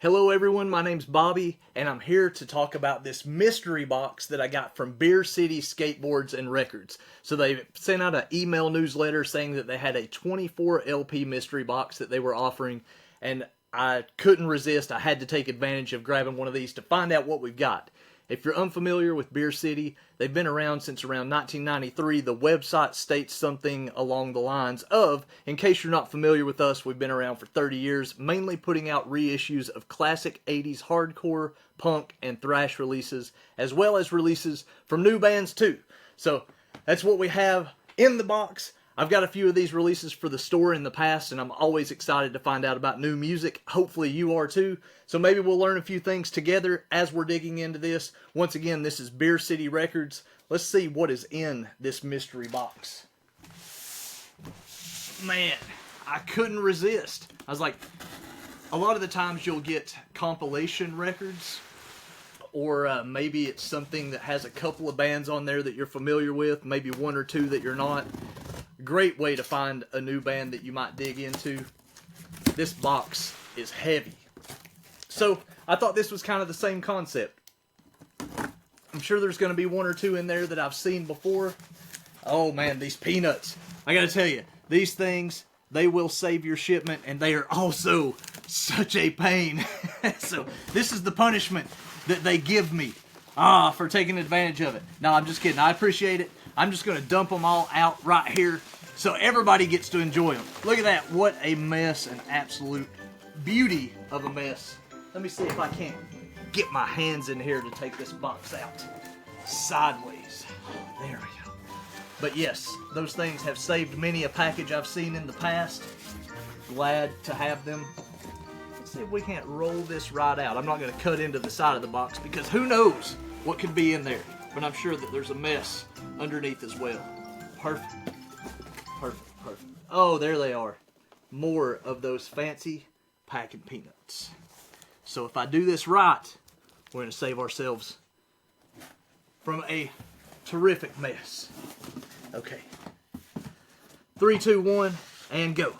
Hello everyone, my name's Bobby, and I'm here to talk about this mystery box that I got from Beer City Skateboards and Records. So they sent out an email newsletter saying that they had a 24 LP mystery box that they were offering, and I couldn't resist. I had to take advantage of grabbing one of these to find out what we've got. If you're unfamiliar with Beer City, they've been around since around 1993. The website states something along the lines of, in case you're not familiar with us, we've been around for 30 years, mainly putting out reissues of classic 80s hardcore, punk, and thrash releases, as well as releases from new bands too. So that's what we have in the box. I've got a few of these releases for the store in the past, and I'm always excited to find out about new music. Hopefully you are too. So maybe we'll learn a few things together as we're digging into this. Once again, this is Beer City Records. Let's see what is in this mystery box. Man, I couldn't resist. I was like, a lot of the times you'll get compilation records, or maybe it's something that has a couple of bands on there that you're familiar with, maybe one or two that you're not. Great way to find a new band that you might dig into. This box is heavy. So I thought this was kind of the same concept. I'm sure there's going to be one or two in there that I've seen before. Oh man, these peanuts. I gotta tell you, these things, they will save your shipment, and they are also such a pain. So this is the punishment that they give me for taking advantage of it. No, I'm just kidding. I appreciate it. I'm just going to dump them all out right here so everybody gets to enjoy them. Look at that. What a mess. An absolute beauty of a mess. Let me see if I can't get my hands in here to take this box out sideways. There we go. But yes, those things have saved many a package I've seen in the past. Glad to have them. Let's see if we can't roll this right out. I'm not going to cut into the side of the box because who knows what could be in there. But I'm sure that there's a mess underneath as well. Perfect. Perfect, perfect. Oh, there they are. More of those fancy packing peanuts. So if I do this right, we're going to save ourselves from a terrific mess. Okay. 3, 2, 1, and go.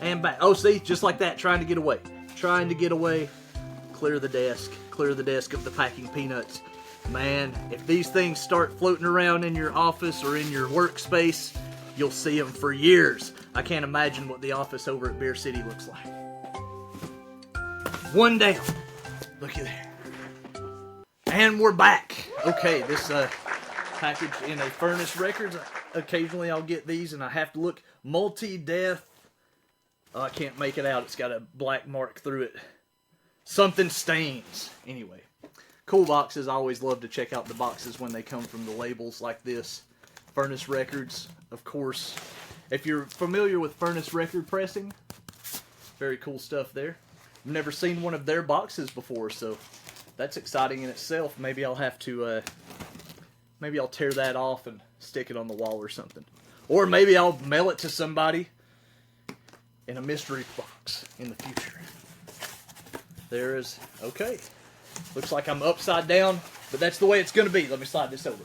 And back. Oh, see? Just like that. Trying to get away. Trying to get away. Clear the desk. Clear the desk of the packing peanuts. Man, if these things start floating around in your office or in your workspace, you'll see them for years. I can't imagine what the office over at Beer City looks like. One down. Look at that. And we're back. Okay, this package in a Furnace Records. Occasionally I'll get these and I have to look. Multi-Death. I can't make it out. It's got a black mark through it. Something Stains. Anyway. Cool boxes. I always love to check out the boxes when they come from the labels like this. Furnace Records, of course. If you're familiar with Furnace Record pressing, very cool stuff there. I've never seen one of their boxes before, so that's exciting in itself. Maybe I'll have to, maybe I'll tear that off and stick it on the wall or something. Or maybe I'll mail it to somebody in a mystery box in the future. There is, okay. Looks like I'm upside down, but that's the way it's going to be. Let me slide this over.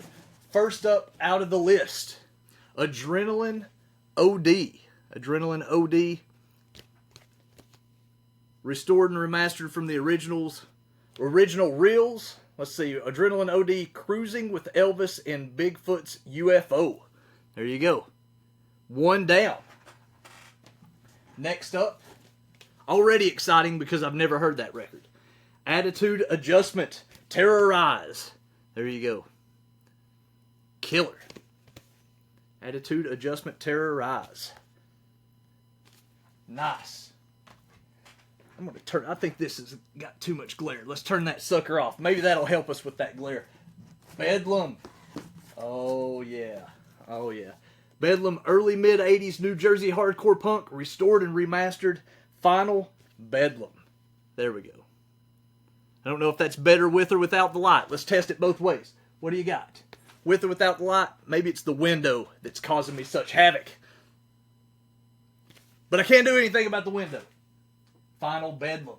First up out of the list, Adrenaline OD. Adrenaline OD. Restored and remastered from the original reels. Let's see, Adrenaline OD Cruising with Elvis and Bigfoot's UFO. There you go. One down. Next up, already exciting because I've never heard that record. Attitude Adjustment, Terrorize. There you go. Killer. Attitude Adjustment, Terrorize. Nice. I'm going to turn, I think this has got too much glare. Let's turn that sucker off. Maybe that'll help us with that glare. Bedlam. Oh yeah. Oh yeah. Bedlam, early mid-80s New Jersey hardcore punk, restored and remastered. Final Bedlam. There we go. I don't know if that's better with or without the light. Let's test it both ways. What do you got? With or without the light? Maybe it's the window that's causing me such havoc. But I can't do anything about the window. Final Bedlam.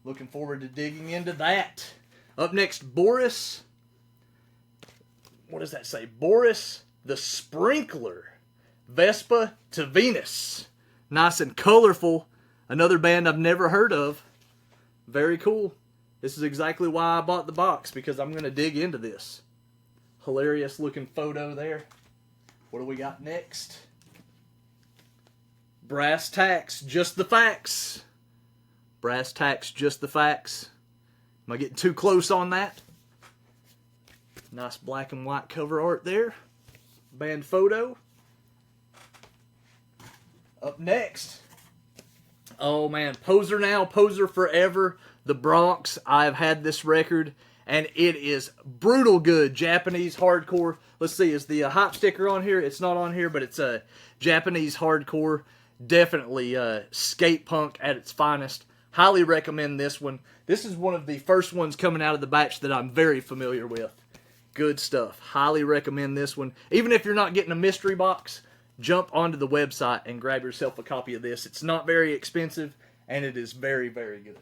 Looking forward to digging into that. Up next, Boris. What does that say? Boris the Sprinkler. Vespa to Venus. Nice and colorful. Another band I've never heard of. Very cool. This is exactly why I bought the box, because I'm going to dig into this. Hilarious looking photo there. What do we got next? Brass tacks, just the facts. Brass tacks, just the facts. Am I getting too close on that? Nice black and white cover art there. Band photo. Up next. Oh man, Poser Now, Poser Forever. The Bronx. I've had this record and it is brutal good. Japanese hardcore. Let's see, is the hype sticker on here? It's not on here, but it's a Japanese hardcore. Definitely skate punk at its finest. Highly recommend this one. This is one of the first ones coming out of the batch that I'm very familiar with. Good stuff. Highly recommend this one. Even if you're not getting a mystery box, jump onto the website and grab yourself a copy of this. It's not very expensive, and it is very, very good.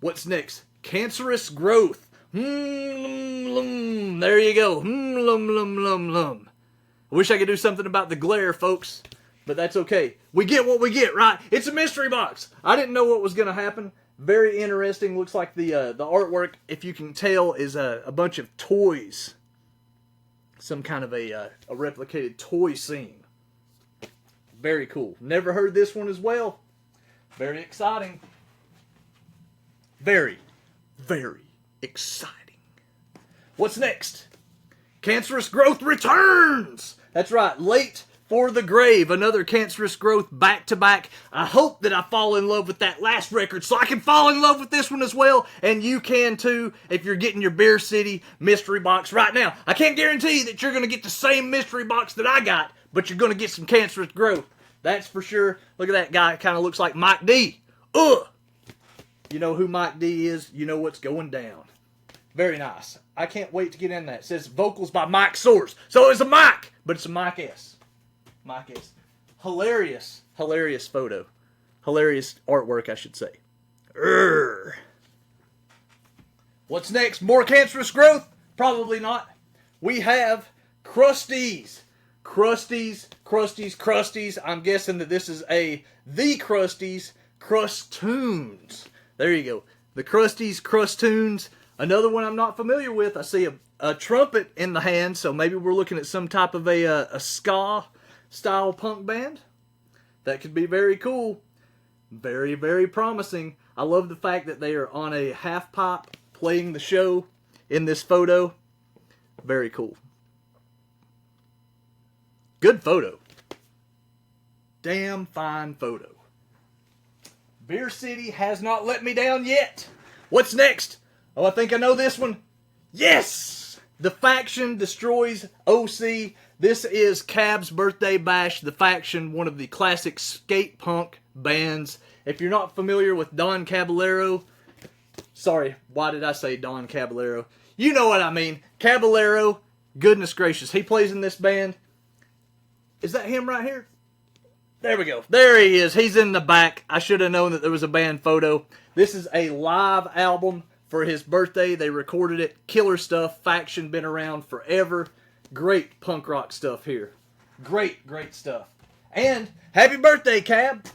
What's next? Cancerous Growth. There you go. I wish I could do something about the glare, folks, but that's okay. We get what we get, right? It's a mystery box. I didn't know what was going to happen. Very interesting. Looks like the artwork, if you can tell, is a bunch of toys. Some kind of a replicated toy scene. Very cool. Never heard this one as well. Very exciting. Very, very exciting. What's next? Cancerous Growth returns! That's right, Late for the Grave. Another Cancerous Growth back-to-back. I hope that I fall in love with that last record so I can fall in love with this one as well. And you can too if you're getting your Beer City mystery box right now. I can't guarantee that you're going to get the same mystery box that I got, but you're going to get some Cancerous Growth. That's for sure. Look at that guy. It kind of looks like Mike D. Ugh! You know who Mike D is. You know what's going down. Very nice. I can't wait to get in that. It says vocals by Mike Source. So it's a Mike, but it's a Mike S. Mike S. Hilarious. Hilarious photo. Hilarious artwork, I should say. Urgh. What's next? More Cancerous Growth? Probably not. We have Crusties. Crusties. I'm guessing that this is the Crusties Crustoons. There you go. The Crusties Crustoons. Another one I'm not familiar with. I see a trumpet in the hand, so maybe we're looking at some type of a ska style punk band. That could be very cool. Very, very promising. I love the fact that they are on a half pipe playing the show in this photo. Very cool. Good photo. Damn fine photo. Beer City has not let me down yet. What's next? Oh, I think I know this one. Yes! The Faction destroys OC. This is Cab's birthday bash. The Faction, one of the classic skate punk bands. If you're not familiar with Don Caballero, sorry, why did I say Don Caballero? You know what I mean. Caballero, goodness gracious, he plays in this band. Is that him right here? There we go. There he is. He's in the back. I should have known that there was a band photo. This is a live album for his birthday. They recorded it. Killer stuff. Faction been around forever. Great punk rock stuff here. Great, great stuff. And happy birthday, Cab.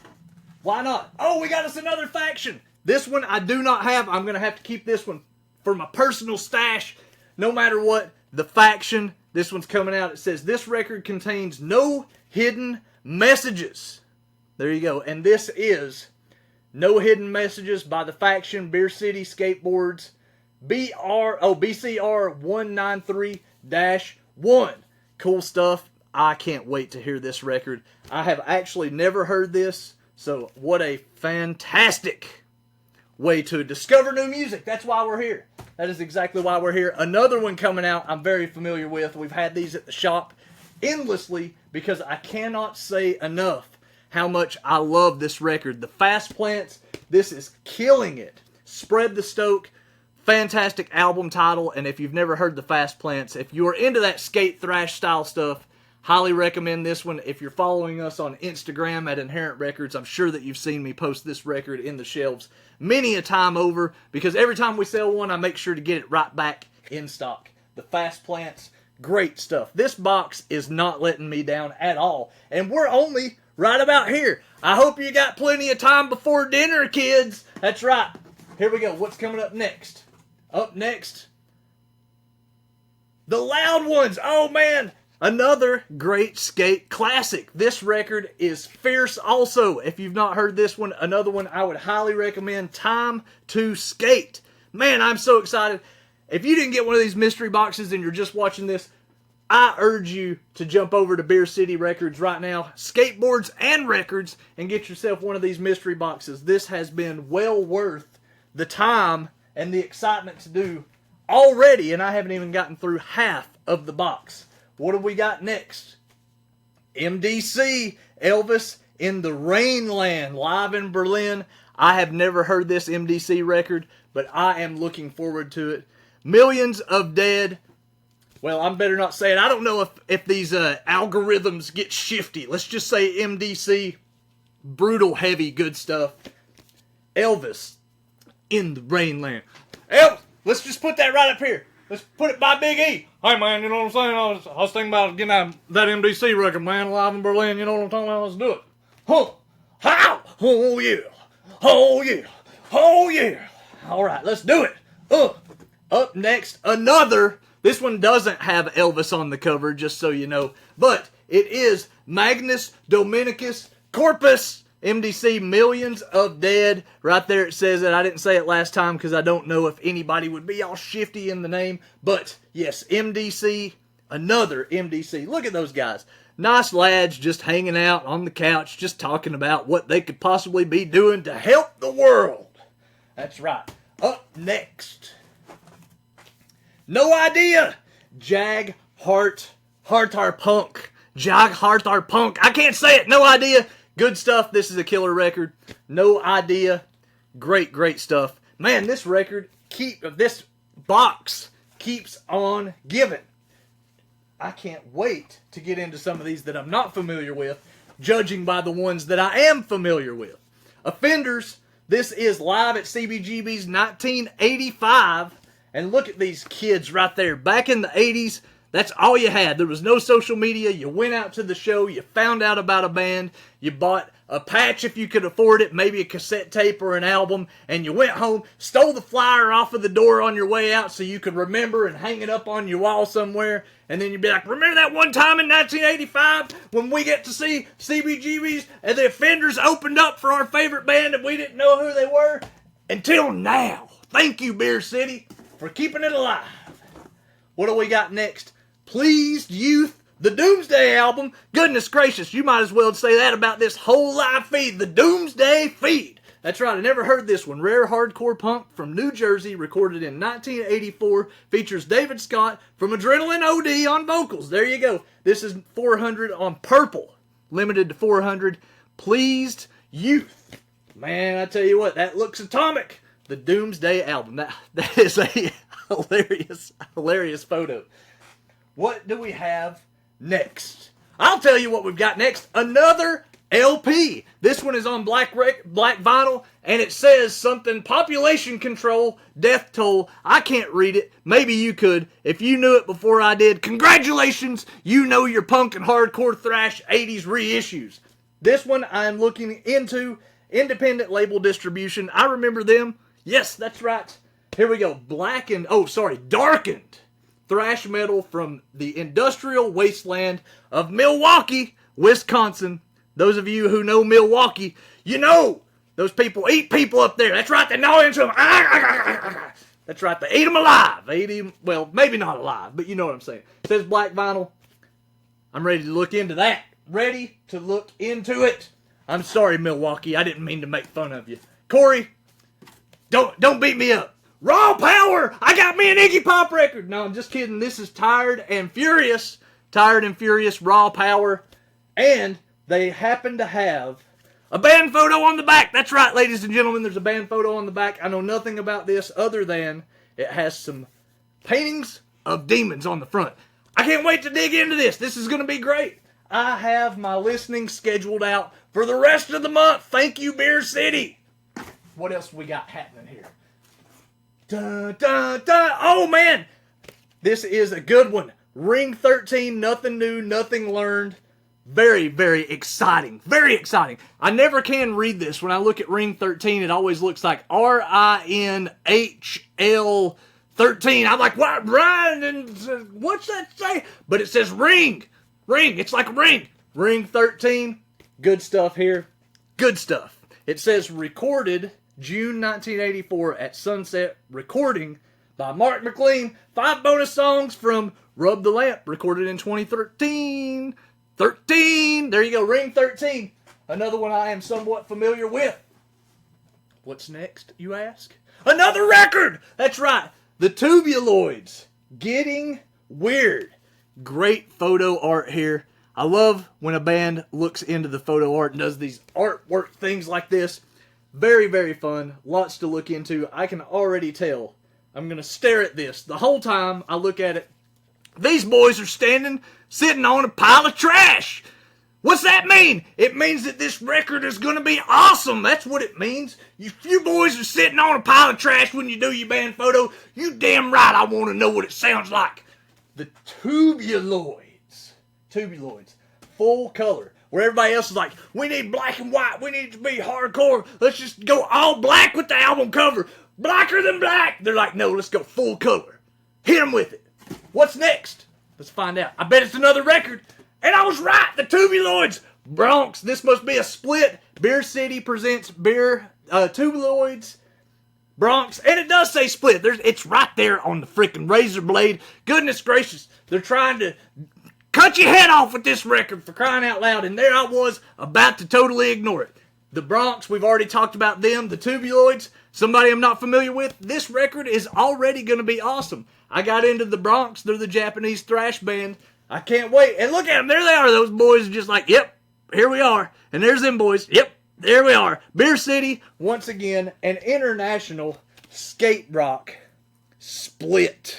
Why not? Oh, we got us another Faction. This one I do not have. I'm going to have to keep this one for my personal stash. No matter what, the Faction, this one's coming out. It says, this record contains no hidden messages. There you go. And this is No Hidden Messages by the Faction, Beer City Skateboards, BCR 193-1. Cool stuff. I can't wait to hear this record. I have actually never heard this, so what a fantastic way to discover new music. That's why we're here. That is exactly why we're here. Another one coming out I'm very familiar with. We've had these at the shop endlessly because I cannot say enough how much I love this record. The Fast Plants, this is killing it. Spread the Stoke, fantastic album title, and if you've never heard the Fast Plants, if you're into that skate thrash style stuff, highly recommend this one. If you're following us on Instagram at Inherent Records, I'm sure that you've seen me post this record in the shelves many a time over, because every time we sell one, I make sure to get it right back in stock. The Fast Plants, great stuff. This box is not letting me down at all, and we're only right about here. I hope you got plenty of time before dinner, kids. That's right. Here we go. What's coming up next? Up next, The Loud Ones. Oh, man. Another great skate classic. This record is fierce also. If you've not heard this one, another one I would highly recommend, Time to Skate. Man, I'm so excited. If you didn't get one of these mystery boxes and you're just watching this, I urge you to jump over to Beer City Records right now, Skateboards and Records, and get yourself one of these mystery boxes. This has been well worth the time and the excitement to do already, and I haven't even gotten through half of the box. What do we got next? MDC, Elvis in the Rainland, live in Berlin. I have never heard this MDC record, but I am looking forward to it. Millions of Dead. Well, I'm better not say it. I don't know if these algorithms get shifty. Let's just say MDC, brutal, heavy, good stuff. Elvis in the Rainland. Elvis, let's just put that right up here. Let's put it by Big E. Hey, man, you know what I'm saying? I was thinking about getting that MDC record, man, live in Berlin. You know what I'm talking about? Let's do it. Huh. How? Oh, yeah. Oh, yeah. Oh, yeah. All right, let's do it. Up next, another. This one doesn't have Elvis on the cover, just so you know. But it is Magnus Dominicus Corpus. MDC Millions of Dead. Right there it says it. I didn't say it last time because I don't know if anybody would be all shifty in the name. But yes, MDC, another MDC. Look at those guys. Nice lads just hanging out on the couch, just talking about what they could possibly be doing to help the world. That's right. Up next, no idea. Jag Heart, Our Punk. Jag Heart, Our Punk. I can't say it. No idea. Good stuff. This is a killer record. No idea. Great, great stuff. Man, this record, this box keeps on giving. I can't wait to get into some of these that I'm not familiar with, judging by the ones that I am familiar with. Offenders, this is live at CBGB's 1985. And look at these kids right there. Back in the 80s, that's all you had. There was no social media. You went out to the show. You found out about a band. You bought a patch if you could afford it, maybe a cassette tape or an album, and you went home, stole the flyer off of the door on your way out so you could remember and hang it up on your wall somewhere. And then you'd be like, remember that one time in 1985 when we get to see CBGBs and the Offenders opened up for our favorite band and we didn't know who they were? Until now. Thank you, Beer City, for keeping it alive. What do we got next? Pleased Youth, the Doomsday album. Goodness gracious, you might as well say that about this whole live feed, the Doomsday feed. That's right, I never heard this one. Rare hardcore punk from New Jersey, recorded in 1984, features David Scott from Adrenaline OD on vocals. There you go. This is 400 on purple, limited to 400. Pleased Youth. Man, I tell you what, that looks atomic. The Doomsday album. That is a hilarious photo. What do we have next? I'll tell you what we've got next. Another LP. This one is on black vinyl, and it says something, population control, death toll. I can't read it. Maybe you could. If you knew it before I did, congratulations. You know your punk and hardcore thrash 80s reissues. This one I'm looking into. Independent label distribution. I remember them. Yes, that's right. Here we go. Darkened. Thrash metal from the industrial wasteland of Milwaukee, Wisconsin. Those of you who know Milwaukee, you know those people eat people up there. That's right, they gnaw into them. That's right, they eat them alive. They eat them, well, maybe not alive, but you know what I'm saying. It says black vinyl. I'm ready to look into that. Ready to look into it. I'm sorry, Milwaukee. I didn't mean to make fun of you. Corey, don't beat me up. Raw Power! I got me an Iggy Pop record! No, I'm just kidding. This is Tired and Furious. Tired and Furious, Raw Power. And they happen to have a band photo on the back. That's right, ladies and gentlemen. There's a band photo on the back. I know nothing about this other than it has some paintings of demons on the front. I can't wait to dig into this. This is going to be great. I have my listening scheduled out for the rest of the month. Thank you, Beer City. What else we got happening here? Dun, dun, dun. Oh, man. This is a good one. Ring 13, Nothing New, Nothing Learned. Very, very exciting. Very exciting. I never can read this. When I look at ring 13, it always looks like RINHL 13. I'm like, what? Ryan, what's that say? But it says ring. Ring. It's like a ring. Ring 13. Good stuff here. Good stuff. It says recorded June 1984 at Sunset Recording by Mark McLean. 5 bonus songs from Rub the Lamp, recorded in 2013. 13! There you go, ring 13. Another one I am somewhat familiar with. What's next, you ask? Another record! That's right, the Tubuloids. Getting Weird. Great photo art here. I love when a band looks into the photo art and does these artwork things like this. Very, very fun. Lots to look into. I can already tell. I'm going to stare at this the whole time I look at it. These boys are sitting on a pile of trash. What's that mean? It means that this record is going to be awesome. That's what it means. You boys are sitting on a pile of trash when you do your band photo. You damn right I want to know what it sounds like. The Tubuloids. Tubuloids. Full color. Where everybody else is like, we need black and white. We need it to be hardcore. Let's just go all black with the album cover. Blacker than black. They're like, no, let's go full color. Hit them with it. What's next? Let's find out. I bet it's another record. And I was right. The Tubuloids. Bronx. This must be a split. Beer City presents Tubuloids. Bronx. And it does say split. It's right there on the freaking razor blade. Goodness gracious. They're trying to cut your head off with this record, for crying out loud. And there I was about to totally ignore it. The Bronx. We've already talked about them. The Tubuloids. Somebody I'm not familiar with. This record is already going to be awesome. I got into the Bronx. They're the Japanese thrash band. I can't wait. And look at them. There they are. Those boys are just like, yep, here we are. And there's them boys. Yep, there we are. Beer City, once again, an international skate rock split.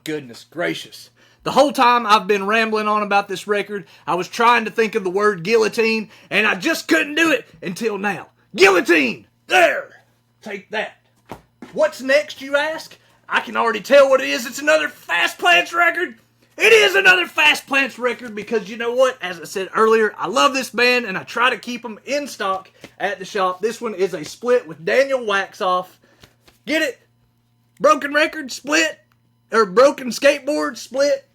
Goodness gracious. The whole time I've been rambling on about this record, I was trying to think of the word guillotine, and I just couldn't do it until now. Guillotine! There! Take that. What's next, you ask? I can already tell what it is. It's another Fast Plants record. It is another Fast Plants record because you know what? As I said earlier, I love this band and I try to keep them in stock at the shop. This one is a split with Daniel Waxoff. Get it? Broken Record split, or Broken Skateboards split.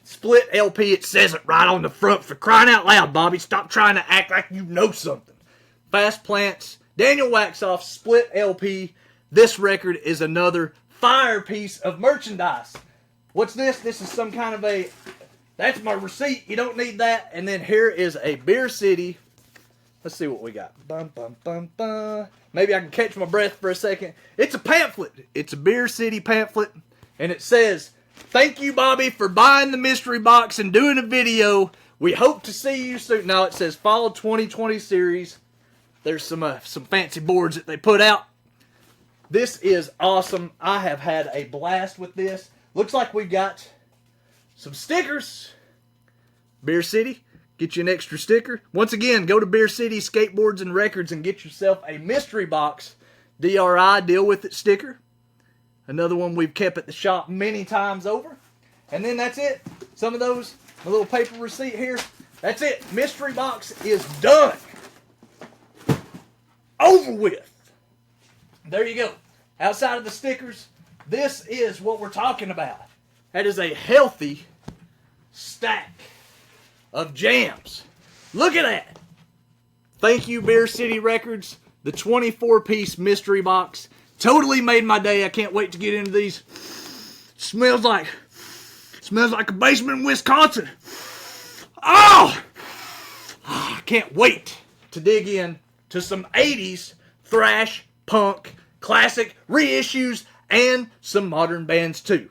Split LP. It says it right on the front, for crying out loud, Bobby. Stop trying to act like you know something. Fast Plants, Daniel Waxoff split LP. This record is another fire piece of merchandise. What's this? This is some kind of a... That's my receipt. You don't need that. And then here is a Beer City. Let's see what we got. Bum, bum, bum, bum. Maybe I can catch my breath for a second. It's a pamphlet. It's a Beer City pamphlet. And it says, thank you, Bobby, for buying the mystery box and doing a video. We hope to see you soon. Now it says Fall 2020 series. There's some fancy boards that they put out. This is awesome. I have had a blast with this. Looks like we've got some stickers. Beer City, get you an extra sticker. Once again, go to Beer City Skateboards and Records and get yourself a mystery box DRI, deal with it sticker. Another one we've kept at the shop many times over. And then that's it. Some of those, a little paper receipt here. That's it. Mystery box is done. Over with. There you go. Outside of the stickers, this is what we're talking about. That is a healthy stack of jams. Look at that. Thank you, Beer City Records. The 24-piece mystery box. Totally made my day. I can't wait to get into these. Smells like a basement in Wisconsin. Oh! I can't wait to dig in to some 80s thrash, punk, classic reissues, and some modern bands too.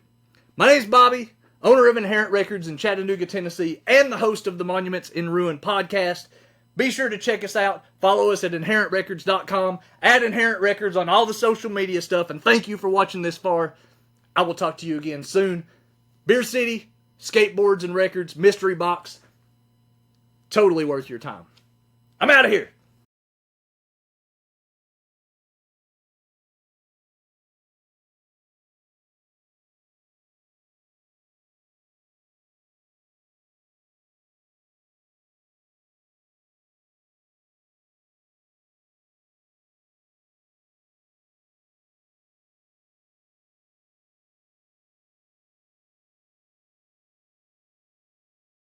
My name's Bobby, owner of Inherent Records in Chattanooga, Tennessee, and the host of the Monuments in Ruin podcast. Be sure to check us out. Follow us at inherentrecords.com, at Inherent Records on all the social media stuff, and thank you for watching this far. I will talk to you again soon. Beer City, Skateboards and Records, mystery box. Totally worth your time. I'm out of here.